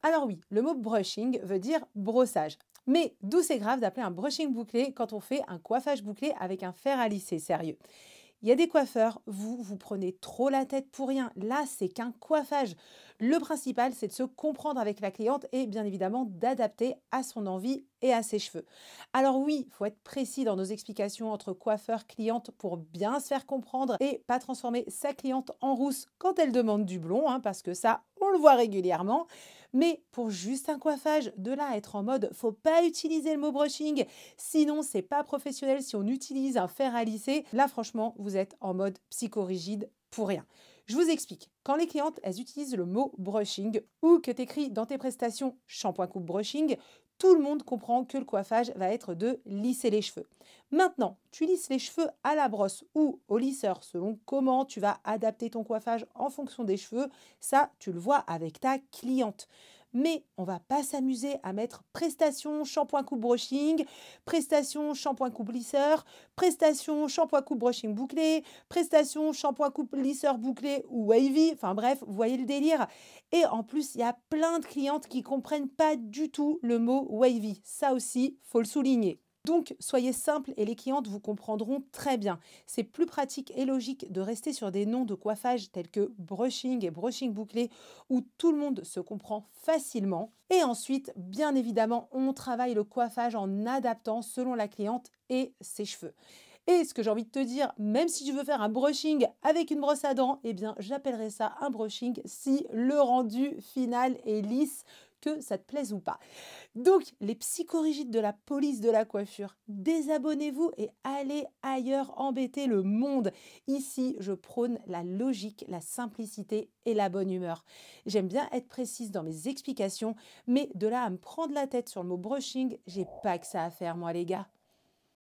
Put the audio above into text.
Alors oui, le mot brushing veut dire brossage. Mais d'où c'est grave d'appeler un brushing bouclé quand on fait un coiffage bouclé avec un fer à lisser, sérieux. Il y a des coiffeurs, vous prenez trop la tête pour rien. Là, c'est qu'un coiffage. Le principal, c'est de se comprendre avec la cliente et bien évidemment d'adapter à son envie et à ses cheveux. Alors oui, il faut être précis dans nos explications entre coiffeur-cliente pour bien se faire comprendre et pas transformer sa cliente en rousse quand elle demande du blond, hein, parce que ça, on le voit régulièrement. Mais pour juste un coiffage, de là à être en mode, faut pas utiliser le mot brushing, sinon c'est pas professionnel si on utilise un fer à lisser. Là, franchement, vous êtes en mode psychorigide pour rien. Je vous explique. Quand les clientes, elles utilisent le mot brushing ou que tu écris dans tes prestations shampoing coupe brushing, tout le monde comprend que le coiffage va être de lisser les cheveux. Maintenant, tu lisses les cheveux à la brosse ou au lisseur selon comment tu vas adapter ton coiffage en fonction des cheveux. Ça, tu le vois avec ta cliente. Mais on va pas s'amuser à mettre prestation shampoing coupe brushing, prestation shampoing coupe lisseur, prestation shampoing coupe brushing bouclé, prestation shampoing coupe lisseur bouclé ou wavy. Enfin bref, vous voyez le délire. Et en plus, il y a plein de clientes qui comprennent pas du tout le mot wavy. Ça aussi, faut le souligner. Donc, soyez simple et les clientes vous comprendront très bien. C'est plus pratique et logique de rester sur des noms de coiffage tels que brushing et brushing bouclé où tout le monde se comprend facilement. Et ensuite, bien évidemment, on travaille le coiffage en adaptant selon la cliente et ses cheveux. Et ce que j'ai envie de te dire, même si tu veux faire un brushing avec une brosse à dents, eh bien, j'appellerai ça un brushing si le rendu final est lisse, que ça te plaise ou pas. Donc, les psychorigides de la police de la coiffure, désabonnez-vous et allez ailleurs embêter le monde. Ici, je prône la logique, la simplicité et la bonne humeur. J'aime bien être précise dans mes explications, mais de là à me prendre la tête sur le mot brushing, j'ai pas que ça à faire, moi, les gars.